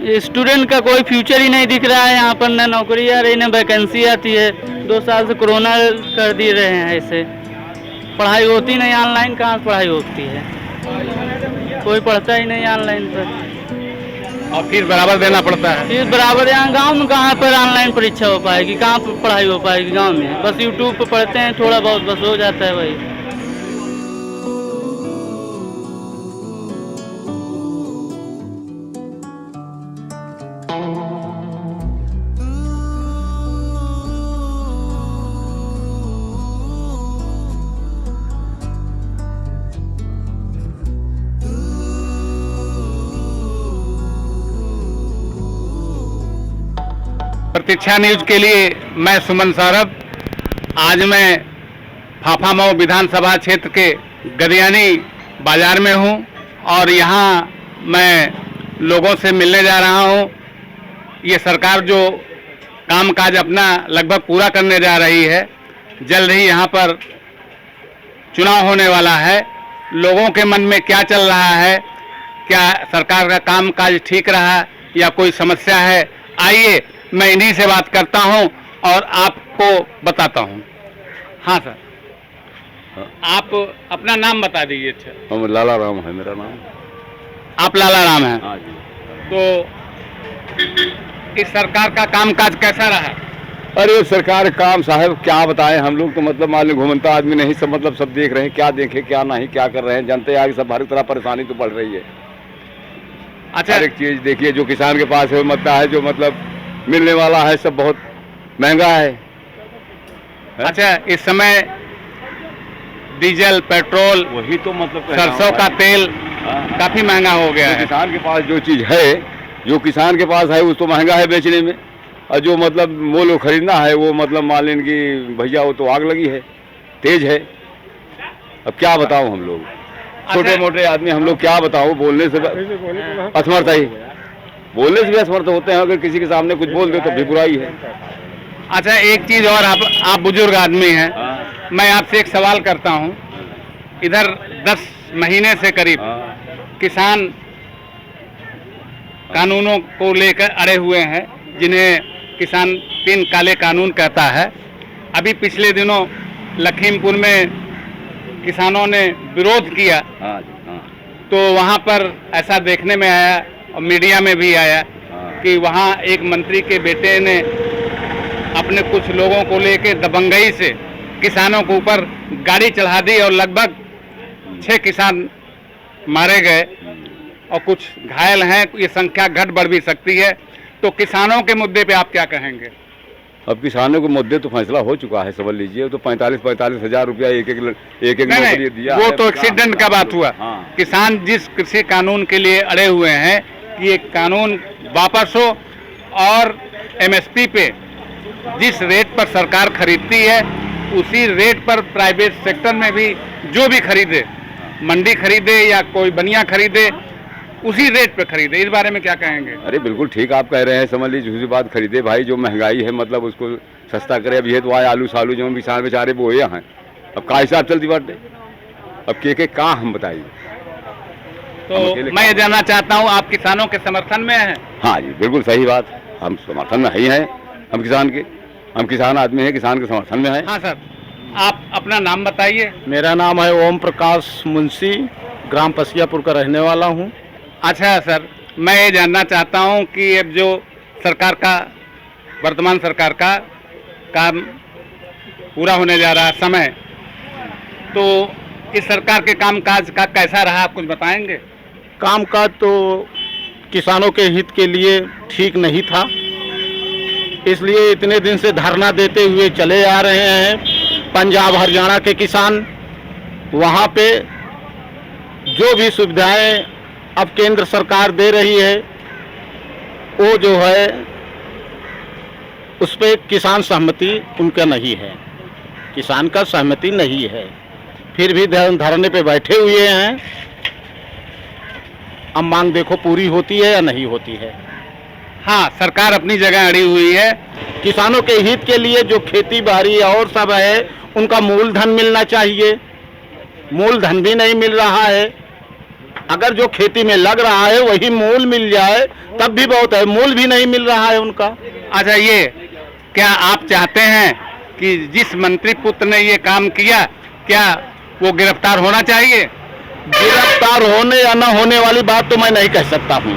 Student का कोई future ही नहीं दिख रहा है यहाँ पर, न नौकरी आ रही न वैकेंसी आती है। 2 साल से कोरोना कर दिए रहे हैं, ऐसे पढ़ाई होती नहीं। ऑनलाइन कहाँ पढ़ाई होती है, कोई पढ़ता ही नहीं ऑनलाइन पर। और फीस बराबर देना पड़ता है। फीस बराबर, यहाँ गांव में कहाँ पर ऑनलाइन परीक्षा हो पाएगी, कहाँ पर पढ़ाई हो पाएगी गांव में। बस यूट्यूब पर पढ़ते हैं थोड़ा बहुत, बस हो जाता है वही। प्रतीक्षा न्यूज के लिए मैं सुमन सौरभ। आज मैं फाफामऊ विधानसभा क्षेत्र के गदियानी बाजार में हूं और यहां मैं लोगों से मिलने जा रहा हूं। ये सरकार जो कामकाज अपना लगभग पूरा करने जा रही है, जल्द ही यहां पर चुनाव होने वाला है। लोगों के मन में क्या चल रहा है, क्या सरकार का कामकाज ठीक रहा या कोई समस्या है, आइए मैं इन्हीं से बात करता हूं और आपको बताता हूं। हाँ सर, आप अपना नाम बता दीजिए। अच्छा, हम लाला राम है मेरा नाम। आप लाला राम हैं। हाँ जी। तो इस सरकार का कामकाज कैसा रहा? अरे सरकार काम साहब क्या बताएं, हम लोग तो मतलब मान लो घूमता आदमी नहीं, सब मतलब सब देख रहे हैं, क्या देखें क्या नहीं, क्या कर रहे हैं, जनता आगे सब हर तरह परेशानी तो बढ़ रही है। अच्छा, हर एक चीज देखिए, जो किसान के पास है मतलब है, जो मतलब मिलने वाला है सब बहुत महंगा है। अच्छा, इस समय डीजल, पेट्रोल, वही तो मतलब सरसों का तेल काफी महंगा हो गया है। किसान के पास जो चीज है, जो किसान के पास है वो तो महंगा है बेचने में, और जो मतलब मोल खरीदना है वो मतलब मान लें कि भैया वो तो आग लगी है, तेज है। अब क्या बताऊं हम लोग छोटे मोटे आदमी, हम लोग क्या बताऊं, बोलने से असमर्थ है, बोलने से भी असमर्थ होते हैं। अगर किसी के सामने कुछ बोल दे तो भी बुराई है। अच्छा, एक चीज और, आप बुजुर्ग आदमी हैं, मैं आपसे एक सवाल करता हूं। इधर 10 महीने से करीब किसान कानूनों को लेकर अड़े हुए हैं, जिन्हें किसान 3 काले कानून कहता है। अभी पिछले दिनों लखीमपुर में किसानों ने विरोध किया, तो वहां पर ऐसा देखने में आया और मीडिया में भी आया कि वहां एक मंत्री के बेटे ने अपने कुछ लोगों को लेकर दबंगई से किसानों के ऊपर गाड़ी चढ़ा दी और लगभग 6 किसान मारे गए और कुछ घायल हैं। ये संख्या घट बढ़ भी सकती है। तो किसानों के मुद्दे पे आप क्या कहेंगे? अब किसानों के मुद्दे तो फैसला हो चुका है, समझ लीजिए। तो 45-45 हजार रुपया एक नौकरी दिया। वो तो एक्सीडेंट का बात हुआ। हाँ। किसान जिस कृषि कानून के लिए अड़े हुए हैं कि ये कानून वापस हो और एमएसपी पे जिस रेट पर सरकार खरीदती है उसी रेट पर प्राइवेट सेक्टर में भी जो भी खरीदे, मंडी खरीदे या कोई बनिया खरीदे, उसी रेट पे खरीदे। इस बारे में क्या कहेंगे? अरे बिल्कुल ठीक आप कह रहे हैं, समझ लीजिए दूसरी बात, खरीदे भाई, जो महंगाई है मतलब उसको सस्ता करे। अब ये तो आए आलू सालू जो किसान बेचारे बोए हैं, अब का हिसाब चलती बात है, अब के कहाँ हम बताइए। तो मैं ये जानना चाहता हूँ, आप किसानों के समर्थन में हैं? हाँ जी बिल्कुल सही बात, हम समर्थन में ही हैं। हम किसान आदमी हैं, किसान के समर्थन में हैं। हाँ सर, आप अपना नाम बताइए। मेरा नाम है ओम प्रकाश मुंशी, ग्राम पसियापुर का रहने वाला हूँ। अच्छा सर, मैं ये जानना चाहता हूँ कि अब जो सरकार का, वर्तमान सरकार का काम पूरा होने जा रहा है समय, तो इस सरकार के कामकाज का कैसा रहा, आप कुछ बताएंगे? कामकाज तो किसानों के हित के लिए ठीक नहीं था, इसलिए इतने दिन से धरना देते हुए चले आ रहे हैं। पंजाब हरियाणा के किसान, वहाँ पे जो भी सुविधाएं अब केंद्र सरकार दे रही है वो जो है उस पर किसान सहमति उनका नहीं है, किसान का सहमति नहीं है, फिर भी धरने पे बैठे हुए हैं। अब मांग देखो पूरी होती है या नहीं होती है। हाँ, सरकार अपनी जगह अड़ी हुई है। किसानों के हित के लिए जो खेती बाड़ी और सब है उनका मूलधन मिलना चाहिए, मूलधन भी नहीं मिल रहा है। अगर जो खेती में लग रहा है वही मूल मिल जाए तब भी बहुत है, मूल भी नहीं मिल रहा है उनका। अच्छा, ये क्या आप चाहते हैं कि जिस मंत्री पुत्र ने ये काम किया, क्या वो गिरफ्तार होना चाहिए? गिरफ्तार होने या न होने वाली बात तो मैं नहीं कह सकता हूँ,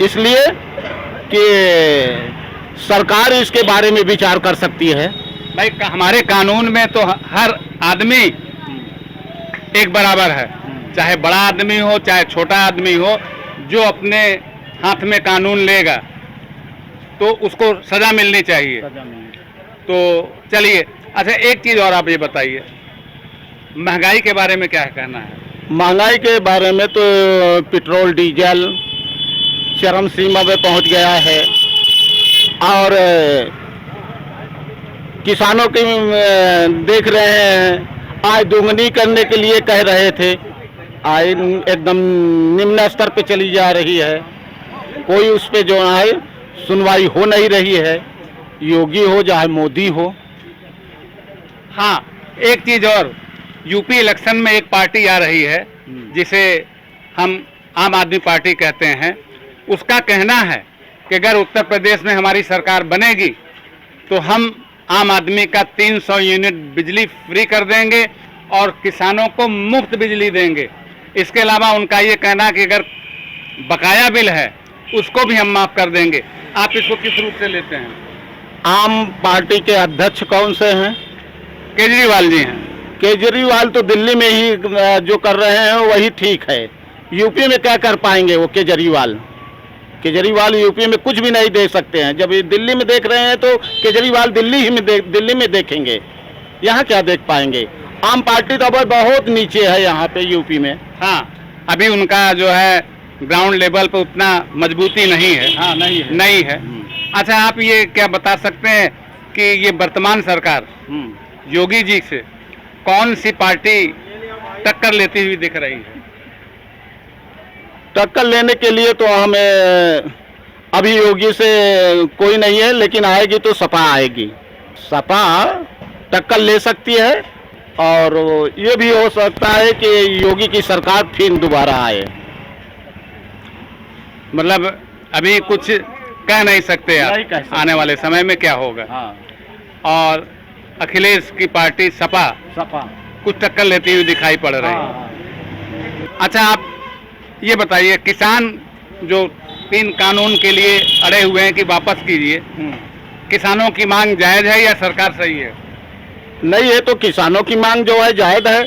इसलिए कि सरकार इसके बारे में विचार कर सकती है। भाई, हमारे कानून में तो हर आदमी एक बराबर है, चाहे बड़ा आदमी हो चाहे छोटा आदमी हो। जो अपने हाथ में कानून लेगा तो उसको सजा मिलनी चाहिए। तो चलिए, अच्छा एक चीज़ और आप ये बताइए, महंगाई के बारे में क्या कहना है? महंगाई के बारे में तो पेट्रोल डीजल चरम सीमा पे पहुंच गया है, और किसानों की देख रहे हैं आय दोगुनी करने के लिए कह रहे थे, आय एकदम निम्न स्तर पे चली जा रही है, कोई उस पे जो है सुनवाई हो नहीं रही है, योगी हो चाहे मोदी हो। हाँ, एक चीज़ और, यूपी इलेक्शन में एक पार्टी आ रही है जिसे हम आम आदमी पार्टी कहते हैं। उसका कहना है कि अगर उत्तर प्रदेश में हमारी सरकार बनेगी तो हम आम आदमी का 300 यूनिट बिजली फ्री कर देंगे और किसानों को मुफ्त बिजली देंगे। इसके अलावा उनका ये कहना कि अगर बकाया बिल है उसको भी हम माफ़ कर देंगे। आप इसको किस रूप से लेते हैं? आम पार्टी के अध्यक्ष कौन से हैं? केजरीवाल जी हैं। केजरीवाल तो दिल्ली में ही जो कर रहे हैं वही ठीक है, यूपी में क्या कर पाएंगे वो केजरीवाल? केजरीवाल यूपी में कुछ भी नहीं देख सकते हैं। जब ये दिल्ली में देख रहे हैं तो केजरीवाल दिल्ली में देखेंगे, यहाँ क्या देख पाएंगे? आम पार्टी तो अब बहुत नीचे है यहाँ पे यूपी में। हाँ, अभी उनका जो है ग्राउंड लेवल पर उतना मजबूती नहीं है। हाँ, नहीं है। अच्छा, आप ये क्या बता सकते हैं कि ये वर्तमान सरकार योगी जी से कौन सी पार्टी टक्कर लेती हुई दिख रही है? टक्कर लेने के लिए तो हमें अभी योगी से कोई नहीं है, लेकिन आएगी तो सपा आएगी। सपा टक्कर ले सकती है, और ये भी हो सकता है कि योगी की सरकार फिर दोबारा आए। मतलब अभी कुछ कह नहीं सकते आप, नहीं कह सकते। आने वाले समय में क्या होगा। हाँ। और अखिलेश की पार्टी सपा कुछ टक्कर लेती हुई दिखाई पड़ रही है। अच्छा, आप ये बताइए, किसान जो 3 कानून के लिए अड़े हुए हैं कि वापस कीजिए, किसानों की मांग जायज है या सरकार सही है? नहीं, ये तो किसानों की मांग जो है जायज है,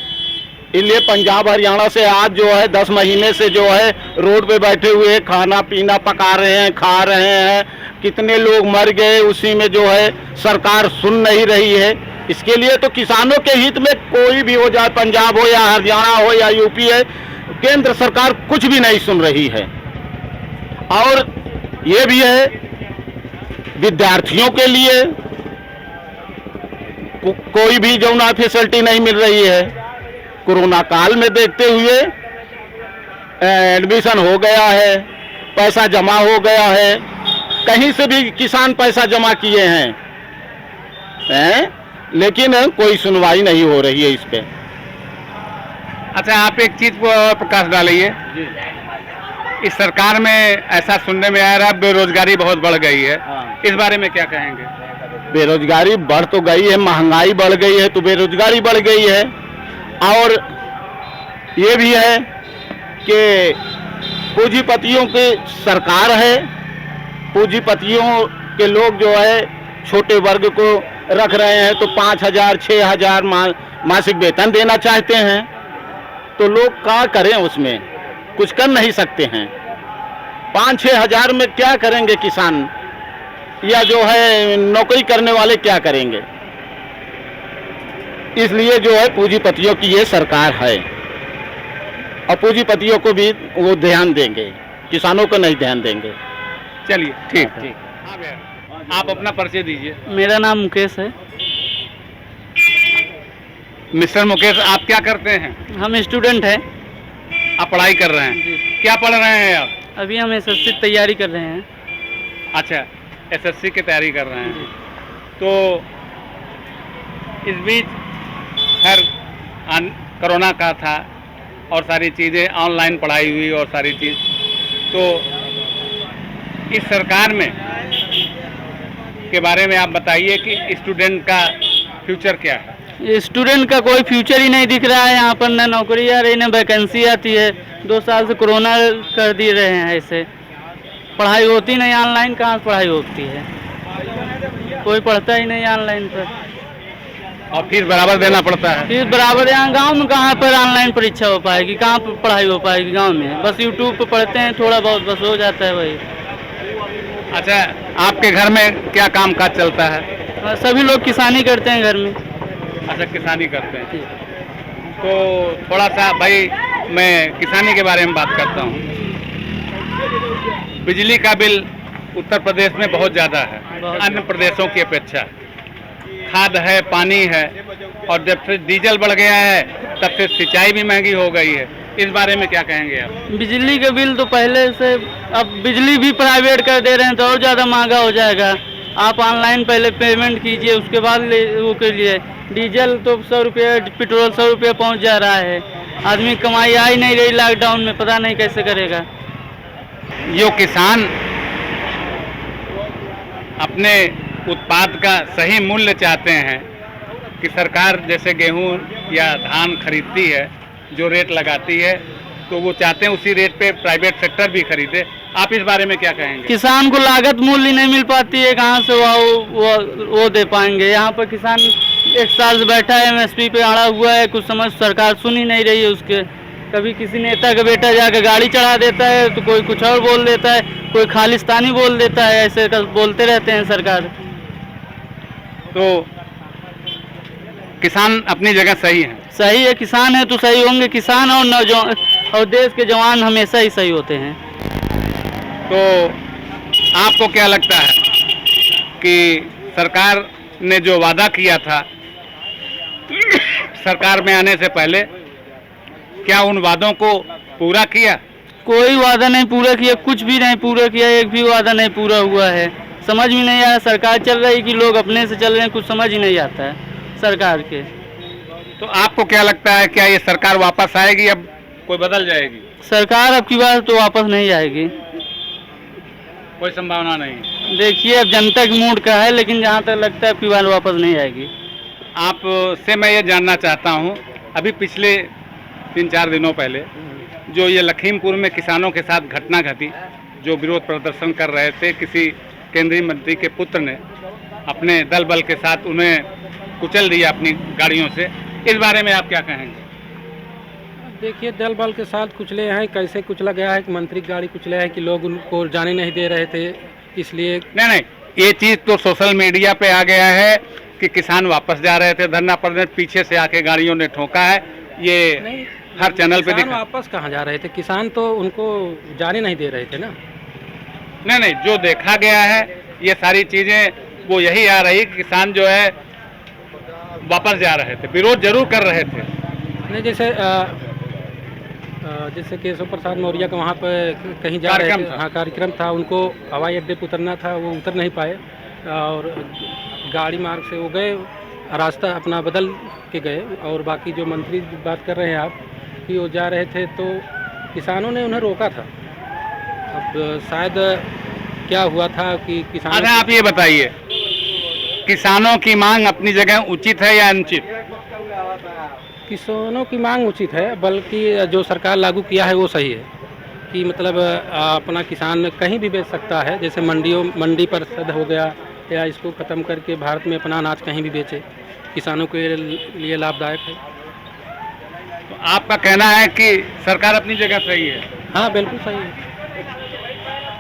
इसलिए पंजाब हरियाणा से आज जो है 10 महीने से जो है रोड पे बैठे हुए खाना पीना पका रहे हैं, खा रहे हैं। कितने लोग मर गए, उसी में जो है सरकार सुन नहीं रही है। इसके लिए तो किसानों के हित में कोई भी हो जाए, पंजाब हो या हरियाणा हो या यूपी है, केंद्र सरकार कुछ भी नहीं सुन रही है। और ये भी है विद्यार्थियों के लिए कोई भी जो ना फैसिलिटी नहीं मिल रही है। कोरोना काल में देखते हुए एडमिशन हो गया है, पैसा जमा हो गया है, कहीं से भी किसान पैसा जमा किए हैं, लेकिन कोई सुनवाई नहीं हो रही है इस पे। अच्छा, आप एक चीज पर प्रकाश डालिए, इस सरकार में ऐसा सुनने में आ रहा है बेरोजगारी बहुत बढ़ गई है। हाँ। इस बारे में क्या कहेंगे? बेरोजगारी बढ़ तो गई है, महंगाई बढ़ गई है तो बेरोजगारी बढ़ गई है। और ये भी है कि पूंजीपतियों की सरकार है, पूंजीपतियों के लोग जो है छोटे वर्ग को रख रहे हैं, तो 5,000 6,000 मासिक वेतन देना चाहते हैं, तो लोग क्या करें? उसमें कुछ कर नहीं सकते हैं। 5-6 हज़ार में क्या करेंगे किसान, या जो है नौकरी करने वाले क्या करेंगे? इसलिए जो है पूंजीपतियों की ये सरकार है, और पूंजीपतियों को भी वो ध्यान देंगे, किसानों को नहीं ध्यान देंगे। चलिए, ठीक। आप अपना परिचय दीजिए। मेरा नाम मुकेश है। मिस्टर मुकेश, आप क्या करते हैं? हम स्टूडेंट हैं। आप पढ़ाई कर रहे हैं? जी। क्या पढ़ रहे हैं आप? अभी हम एसएससी तैयारी कर रहे हैं। अच्छा, एसएससी की तैयारी कर रहे हैं। तो इस बीच खैर कोरोना का था, और सारी चीज़ें ऑनलाइन पढ़ाई हुई और सारी चीज़। तो इस सरकार में के बारे में आप बताइए कि स्टूडेंट का फ्यूचर क्या है? स्टूडेंट का कोई फ्यूचर ही नहीं दिख रहा है यहाँ पर, न नौकरी आ रही न वैकेंसी आती है। 2 साल से कोरोना कर दिए रहे हैं, ऐसे पढ़ाई होती नहीं। ऑनलाइन कहाँ से पढ़ाई होती है, कोई पढ़ता ही नहीं ऑनलाइन पर, और फीस बराबर देना पड़ता है। फिर बराबर यहाँ गांव में कहाँ पर ऑनलाइन परीक्षा हो पाएगी, कहाँ पर पढ़ाई हो पाएगी गांव में? बस यूट्यूब पर पढ़ते हैं थोड़ा बहुत, बस हो जाता है वही। अच्छा, आपके घर में क्या काम काज चलता है? सभी लोग किसानी करते हैं घर में। अच्छा, किसानी करते हैं। तो थोड़ा सा भाई मैं किसानी के बारे में बात करता हूँ। बिजली का बिल उत्तर प्रदेश में बहुत ज़्यादा है अन्य प्रदेशों की अपेक्षा। खाद है, पानी है, और जब से डीजल बढ़ गया है तब से सिंचाई भी महंगी हो गई है। इस बारे में क्या कहेंगे आप? बिजली का बिल तो पहले से, अब बिजली भी प्राइवेट कर दे रहे हैं तो और ज़्यादा महंगा हो जाएगा। आप ऑनलाइन पहले पेमेंट कीजिए, उसके बाद वो करिए। डीजल तो 100 रुपये, पेट्रोल 100 रुपये पहुँच जा रहा है। आदमी कमाई आ ही नहीं रही लॉकडाउन में, पता नहीं कैसे करेगा। जो किसान अपने उत्पाद का सही मूल्य चाहते हैं कि सरकार जैसे गेहूं या धान खरीदती है, जो रेट लगाती है, तो वो चाहते हैं उसी रेट पे प्राइवेट सेक्टर भी खरीदे। आप इस बारे में क्या कहेंगे? किसान को लागत मूल्य नहीं मिल पाती है, कहाँ से वो दे पाएंगे? यहाँ पर किसान 1 साल से बैठा है, MSP पे अड़ा हुआ है, कुछ समझ सरकार सुन ही नहीं रही है उसके। कभी किसी नेता का बेटा जाकर गाड़ी चढ़ा देता है तो कोई कुछ और बोल देता है, कोई खालिस्तानी बोल देता है, ऐसे बोलते रहते हैं सरकार। तो किसान अपनी जगह सही है। सही है, किसान है तो सही होंगे। किसान और नौजवान और देश के जवान हमेशा ही सही होते हैं। तो आपको क्या लगता है कि सरकार ने जो वादा किया था सरकार में आने से पहले, क्या उन वादों को पूरा किया? कोई वादा नहीं पूरा किया, कुछ भी नहीं पूरा किया, एक भी वादा नहीं पूरा हुआ है। समझ में नहीं आया सरकार चल रही कि लोग अपने से चल रहे हैं, कुछ समझ ही नहीं आता है सरकार के। तो आपको क्या लगता है, क्या ये सरकार वापस आएगी, अब कोई बदल जाएगी? सरकार अब की बार तो वापस नहीं आएगी, कोई संभावना नहीं। देखिए अब जनता के मूड का है, लेकिन जहाँ तक लगता है अब की बार वापस नहीं आएगी। आपसे मैं ये जानना चाहता हूँ, अभी पिछले 3-4 दिनों पहले जो ये लखीमपुर में किसानों के साथ घटना घटी, जो विरोध प्रदर्शन कर रहे थे, किसी केंद्रीय मंत्री के पुत्र ने अपने दल बल के साथ उन्हें कुचल दिया अपनी गाड़ियों से, इस बारे में आप क्या कहेंगे? देखिए, दल बल के साथ कुचले हैं, कैसे कुचला गया है कि मंत्री की गाड़ी कुचले है कि लोग उनको जाने नहीं दे रहे थे, इसलिए। नहीं, ये चीज़ तो सोशल मीडिया पे आ गया है कि किसान वापस जा रहे थे धरना प्रदर्शन, पीछे से आके गाड़ियों ने ठोका है, ये हर चैनल पे दिखा। वापस कहाँ जा रहे थे? किसान तो उनको जाने नहीं दे रहे थे ना। नहीं, जो देखा गया है ये सारी चीज़ें वो यही आ रही कि किसान जो है वापस जा रहे थे, विरोध जरूर कर रहे थे। नहीं, जैसे केशव प्रसाद मौर्य का वहाँ पर कहीं जा रहे थे, हाँ कार्यक्रम था, उनको हवाई अड्डे पर उतरना था, वो उतर नहीं पाए और गाड़ी मार्ग से वो गए, रास्ता अपना बदल के गए। और बाकी जो मंत्री बात कर रहे हैं आप कि वो जा रहे थे तो किसानों ने उन्हें रोका था। अब शायद क्या हुआ था कि किसान। अच्छा, आप ये बताइए, किसानों की मांग अपनी जगह उचित है या अनुचित? किसानों की मांग उचित है, बल्कि जो सरकार लागू किया है वो सही है कि मतलब अपना किसान कहीं भी बेच सकता है, जैसे मंडी परिषद हो गया, या इसको ख़त्म करके भारत में अपना अनाज कहीं भी बेचे, किसानों के लिए लाभदायक है। तो आपका कहना है कि सरकार अपनी जगह सही है? हाँ, बिल्कुल सही है।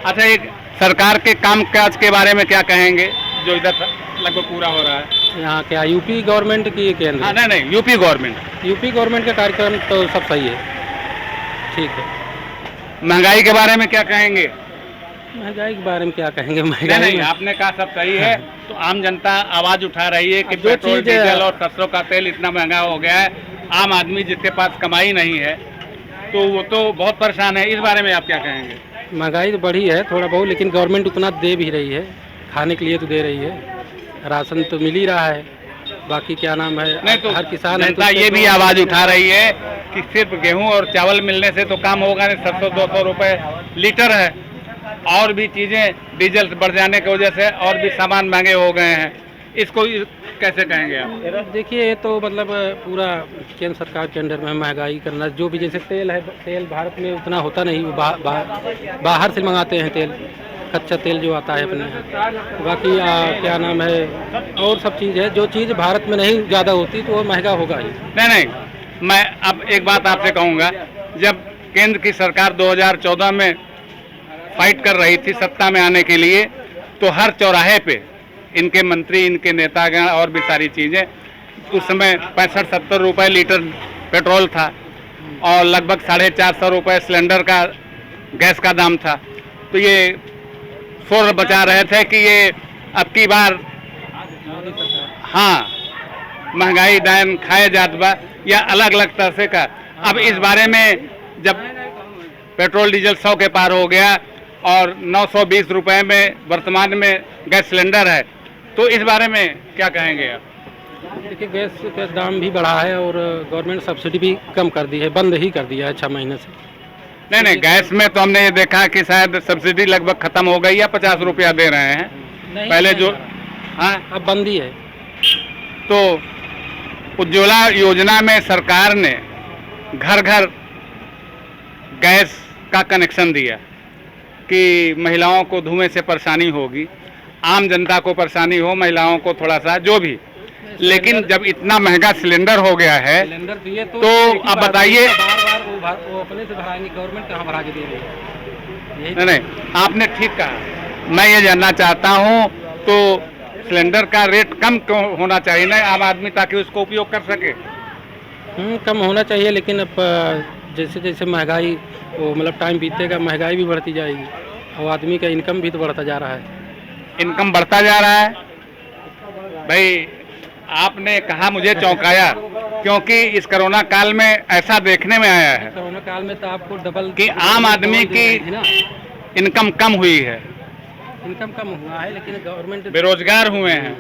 अच्छा, एक सरकार के कामकाज के बारे में क्या कहेंगे जो इधर लगभग पूरा हो रहा है? यहाँ क्या यूपी गवर्नमेंट की केंद्र? हाँ, नहीं, यूपी गवर्नमेंट का कार्यक्रम तो सब सही है, ठीक है। महंगाई के बारे में क्या कहेंगे? महंगाई के बारे में क्या कहेंगे? नहीं, आपने कहा सब सही है, तो आम जनता आवाज उठा रही है कि पेट्रोल, डीजल और सरसों का तेल इतना महंगा हो गया है, आम आदमी जिसके पास कमाई नहीं है तो वो तो बहुत परेशान है। इस बारे में आप क्या कहेंगे? महंगाई तो बढ़ी है थोड़ा बहुत, लेकिन गवर्नमेंट उतना दे भी रही है, खाने के लिए तो दे रही है, राशन तो मिल ही रहा है, बाकी क्या नाम है, नहीं तो हर किसान है तो जनता उससे ये भी तो- आवाज उठा रही है कि सिर्फ गेहूं और चावल मिलने से तो काम होगा नहीं, 700-200 रुपए लीटर है, और भी चीजें डीजल बढ़ जाने की वजह से और भी सामान महंगे हो गए हैं। इसको कैसे कहेंगे आप? देखिए ये तो मतलब पूरा केंद्र सरकार के अंडर में महंगाई करना, जो भी जैसे तेल है, तेल भारत में उतना होता नहीं, वो बाहर से मंगाते हैं तेल, कच्चा तेल जो आता है अपने यहाँ। बाकी क्या नाम है, और सब चीज़ है, जो चीज़ भारत में नहीं ज़्यादा होती तो वो महंगा होगा ही। नहीं, मैं अब एक बात आपसे कहूँगा, जब केंद्र की सरकार 2014 में फाइट कर रही थी सत्ता में आने के लिए, तो हर चौराहे पे इनके मंत्री, इनके नेतागण और भी सारी चीज़ें, उस समय 65-70 रुपये लीटर पेट्रोल था और लगभग 450 रुपये सिलेंडर का गैस का दाम था। तो ये शोर बचा रहे थे कि ये अब की बार हाँ महंगाई दायन खाए जात बा या अलग अलग तरह से का। अब इस बारे में जब पेट्रोल डीजल 100 के पार हो गया और 920 रुपये में वर्तमान में गैस सिलेंडर है, तो इस बारे में क्या कहेंगे आप? देखिए गैस का दाम भी बढ़ा है और गवर्नमेंट सब्सिडी भी कम कर दी है, बंद ही कर दिया है 6 महीने से। नहीं, गैस में तो हमने ये देखा कि शायद सब्सिडी लगभग खत्म हो गई या 50 रुपया दे रहे हैं पहले जो, हाँ अब बंद ही है। तो उज्ज्वला योजना में सरकार ने घर घर गैस का कनेक्शन दिया कि महिलाओं को धुएं से परेशानी होगी, आम जनता को परेशानी हो, महिलाओं को थोड़ा सा जो भी, लेकिन जब इतना महंगा सिलेंडर हो गया है सिलेंडर दिए तो अब बताइए। बार वो अपने से भराएंगे, गवर्नमेंट कहाँ भरा के दे रही है? नहीं, आपने ठीक कहा। मैं ये जानना चाहता हूँ, तो सिलेंडर का रेट कम क्यों होना चाहिए ना आम आदमी, ताकि उसको उपयोग कर सके? कम होना चाहिए, लेकिन अब जैसे जैसे महंगाई वो मतलब टाइम बीतेगा, महंगाई भी बढ़ती जाएगी और आदमी का इनकम भी तो बढ़ता जा रहा है। इनकम बढ़ता जा रहा है भाई, आपने कहा मुझे चौंकाया, क्योंकि इस कोरोना काल में ऐसा देखने में आया है कोरोना काल में तो आपको डबल कि आम आदमी की इनकम कम हुई है, इनकम कम हुआ है, लेकिन गवर्नमेंट बेरोजगार हुए हैं,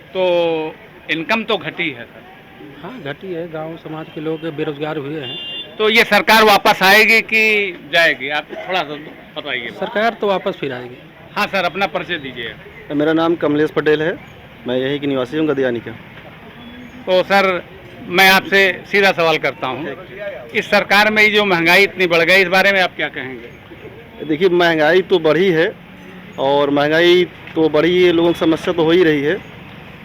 तो इनकम तो घटी है सर। हाँ घटी है, गांव समाज के लोग बेरोजगार हुए हैं। तो ये सरकार वापस आएगी कि जाएगी, आप थोड़ा सा बताइए। सरकार तो वापस फिर आएगी। हाँ सर, अपना परिचय दीजिए। मेरा नाम कमलेश पटेल है, मैं यही की निवासी हूँ, गदियानी का। तो सर मैं आपसे सीधा सवाल करता हूँ, इस सरकार में ये जो महंगाई इतनी बढ़ गई, इस बारे में आप क्या कहेंगे? देखिए महंगाई तो बढ़ी है, और महंगाई तो बढ़ी है, लोगों की समस्या तो हो ही रही है,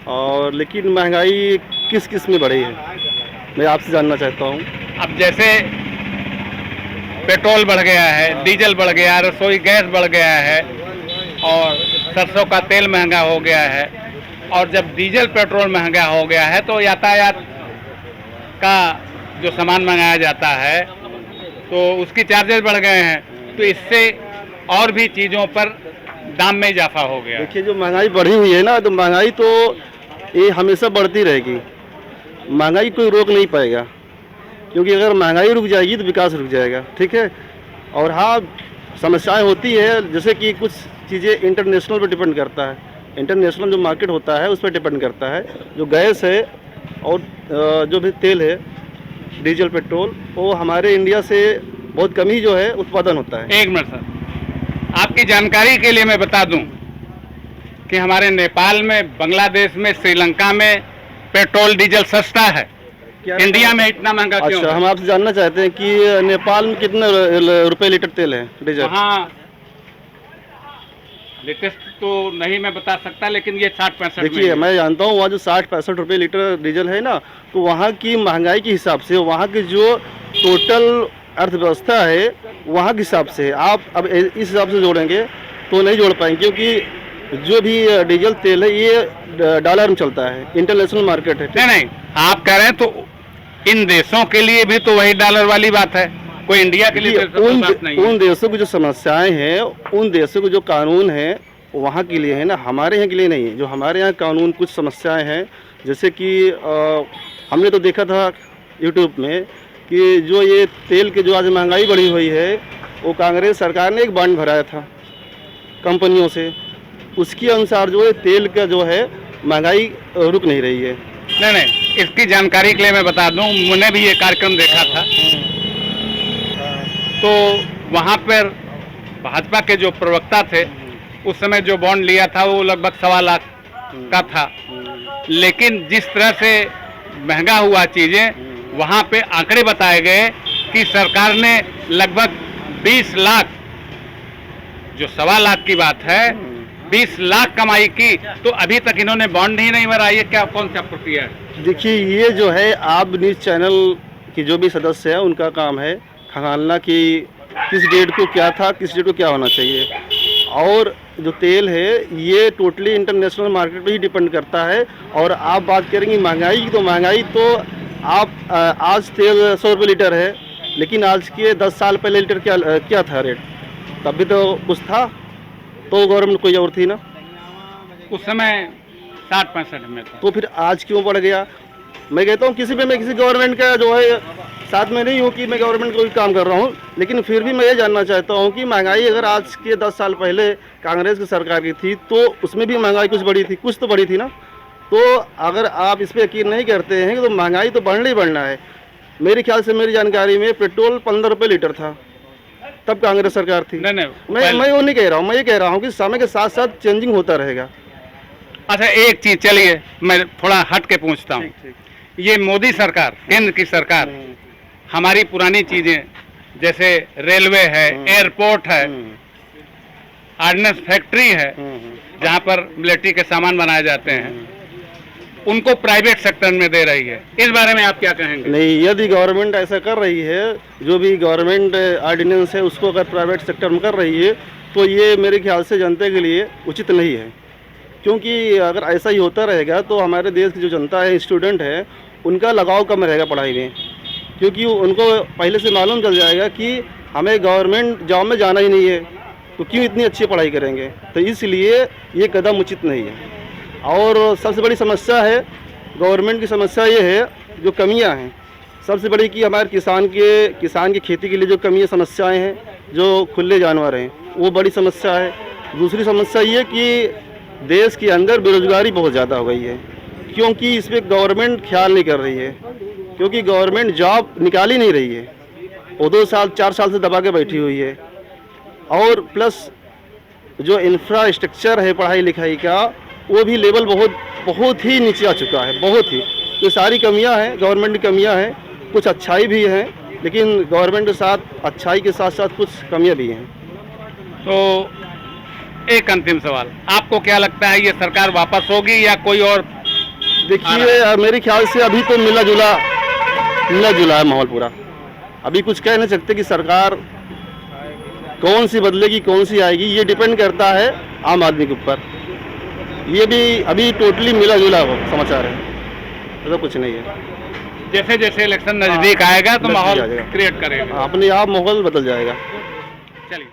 और लेकिन महंगाई किस किस में बढ़ी है मैं आपसे जानना चाहता हूँ। अब जैसे पेट्रोल बढ़ गया है, डीजल बढ़ गया, रसोई गैस बढ़ गया है, और सरसों का तेल महंगा हो गया है, और जब डीजल पेट्रोल महंगा हो गया है तो यातायात का जो सामान मंगाया जाता है तो उसकी चार्जेस बढ़ गए हैं, तो इससे और भी चीज़ों पर दाम में इजाफा हो गया। देखिए जो महंगाई बढ़ी हुई है ना, तो महंगाई तो ये हमेशा बढ़ती रहेगी, महंगाई कोई रोक नहीं पाएगा, क्योंकि अगर महंगाई रुक जाएगी तो विकास रुक जाएगा, ठीक है। और हाँ समस्याएं होती है, जैसे कि कुछ चीज़ें इंटरनेशनल पर डिपेंड करता है, इंटरनेशनल जो मार्केट होता है उस पर डिपेंड करता है। जो गैस है और जो भी तेल है, डीजल पेट्रोल, वो हमारे इंडिया से बहुत कम ही जो है उत्पादन होता है। एक मिनट सर, आपकी जानकारी के लिए मैं बता दूं कि हमारे नेपाल में, बांग्लादेश में, श्रीलंका में पेट्रोल डीजल सस्ता है, इंडिया में इतना महंगा क्यों? अच्छा, हम आपसे जानना चाहते हैं कि नेपाल में कितने रुपए लीटर तेल है डीजल? हाँ लेटेस्ट तो नहीं मैं बता सकता, लेकिन ये 60-65। देखिए मैं जानता हूँ वहाँ जो 60-65 रुपये लीटर डीजल है ना, तो वहाँ की महंगाई के हिसाब से, वहाँ की जो टोटल अर्थव्यवस्था है वहाँ के हिसाब से आप अब इस हिसाब से जोड़ेंगे तो नहीं जोड़ पाएंगे, क्योंकि जो भी डीजल तेल है ये डॉलर में चलता है, इंटरनेशनल मार्केट है। नहीं, आप कह रहे हैं तो इन देशों के लिए भी तो वही डॉलर वाली बात है, कोई इंडिया के लिए उन देशों की जो समस्याएं हैं, उन देशों के जो कानून है वहाँ के लिए है ना, हमारे यहाँ के लिए नहीं है। जो हमारे यहाँ कानून कुछ समस्याएं हैं, जैसे कि हमने तो देखा था यूट्यूब में कि जो ये तेल की जो आज महंगाई बढ़ी हुई है, वो कांग्रेस सरकार ने एक बॉन्ड भराया था कंपनियों से, उसके अनुसार जो है तेल का जो है महंगाई रुक नहीं रही है। नहीं, इसकी जानकारी के लिए मैं बता दूं, मैंने भी ये कार्यक्रम देखा था। तो वहाँ पर भाजपा के जो प्रवक्ता थे, उस समय जो बॉन्ड लिया था वो लगभग 1.25 लाख का था। लेकिन जिस तरह से महंगा हुआ चीज़ें, वहाँ पे आंकड़े बताए गए कि सरकार ने लगभग 20 लाख, जो 1.25 लाख की बात है, 20 लाख कमाई की, तो अभी तक इन्होंने बॉन्ड ही नहीं भरा। ये क्या, कौन सा प्रक्रिया है? देखिए, ये जो है आप न्यूज़ चैनल के जो भी सदस्य हैं उनका काम है खंगालना कि किस डेट को क्या था, किस डेट को क्या होना चाहिए। और जो तेल है ये टोटली इंटरनेशनल मार्केट पे ही डिपेंड करता है। और आप बात करेंगे महंगाई की, तो महंगाई तो आप आज तेल 100 रुपये लीटर है, लेकिन आज के 10 साल पहले लीटर क्या था रेट? तब भी तो कुछ था, तो गवर्नमेंट कोई और थी ना, उस समय 60-65 में था। तो फिर आज क्यों बढ़ गया? मैं कहता हूँ मैं किसी गवर्नमेंट का जो है साथ में नहीं हूँ कि मैं गवर्नमेंट को भी काम कर रहा हूँ, लेकिन फिर भी मैं ये जानना चाहता हूँ कि महंगाई अगर आज के 10 साल पहले कांग्रेस की सरकार की थी तो उसमें भी महंगाई कुछ बढ़ी थी, कुछ तो बढ़ी थी ना। तो अगर आप इस पर यकीन नहीं करते हैं तो महंगाई तो बढ़ना ही बढ़ना है। मेरे ख्याल से, मेरी जानकारी में पेट्रोल 15 रुपये लीटर था, तब कांग्रेस सरकार थी। नहीं, मैं वो नहीं कह रहा हूँ, मैं ये कह रहा हूँ कि समय के साथ साथ चेंजिंग होता रहेगा। अच्छा, एक चीज़, चलिए मैं थोड़ा हट के पूछता हूँ। ये मोदी सरकार, केंद्र की सरकार, हमारी पुरानी चीज़ें जैसे रेलवे है, एयरपोर्ट है, ऑर्डिनेंस फैक्ट्री है, जहाँ पर मिलिट्री के सामान बनाए जाते हैं, उनको प्राइवेट सेक्टर में दे रही है। इस बारे में आप क्या कहेंगे? नहीं, यदि गवर्नमेंट ऐसा कर रही है, जो भी गवर्नमेंट ऑर्डिनेंस है उसको अगर प्राइवेट सेक्टर में कर रही है, तो ये मेरे ख्याल से जनता के लिए उचित नहीं है। क्योंकि अगर ऐसा ही होता रहेगा तो हमारे देश की जो जनता है, स्टूडेंट है, उनका लगाव कम रहेगा पढ़ाई में, क्योंकि उनको पहले से मालूम चल जाएगा कि हमें गवर्नमेंट जॉब में जाना ही नहीं है, तो क्यों इतनी अच्छी पढ़ाई करेंगे। तो इसलिए ये कदम उचित नहीं है। और सबसे बड़ी समस्या है, गवर्नमेंट की समस्या ये है, जो कमियां हैं सबसे बड़ी, कि हमारे किसान की खेती के लिए जो कमियां समस्याएं हैं, जो खुले जानवर हैं, वो बड़ी समस्या है। दूसरी समस्या ये कि देश के अंदर बेरोजगारी बहुत ज़्यादा हो गई है, क्योंकि इस पर गवर्नमेंट ख्याल नहीं कर रही है, क्योंकि गवर्नमेंट जॉब निकाल ही नहीं रही है। वो 2 साल 4 साल से दबा के बैठी हुई है। और प्लस जो इंफ्रास्ट्रक्चर है पढ़ाई लिखाई का, वो भी लेवल बहुत ही नीचे आ चुका है, बहुत ही। तो सारी कमियां हैं, गवर्नमेंट की कमियां हैं। कुछ अच्छाई भी है, लेकिन गवर्नमेंट के साथ अच्छाई के साथ साथ कुछ कमियां भी हैं। तो एक अंतिम सवाल, आपको क्या लगता है, ये सरकार वापस होगी या कोई और? देखिए, मेरे ख्याल से अभी तो मिला जुला है माहौल पूरा। अभी कुछ कह नहीं सकते कि सरकार कौन सी बदलेगी, कौन सी आएगी। ये डिपेंड करता है आम आदमी के ऊपर। ये भी अभी टोटली मिला जुला समाचार है, ऐसा कुछ नहीं है। जैसे जैसे इलेक्शन नजदीक आएगा तो माहौल क्रिएट करेगा, अपने आप माहौल बदल जाएगा। चलिए।